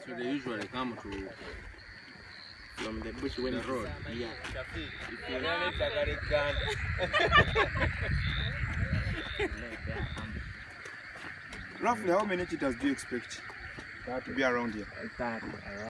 So they usually come to from the bush when the road. Yeah. Roughly, how many cheetahs do you expect to be around here?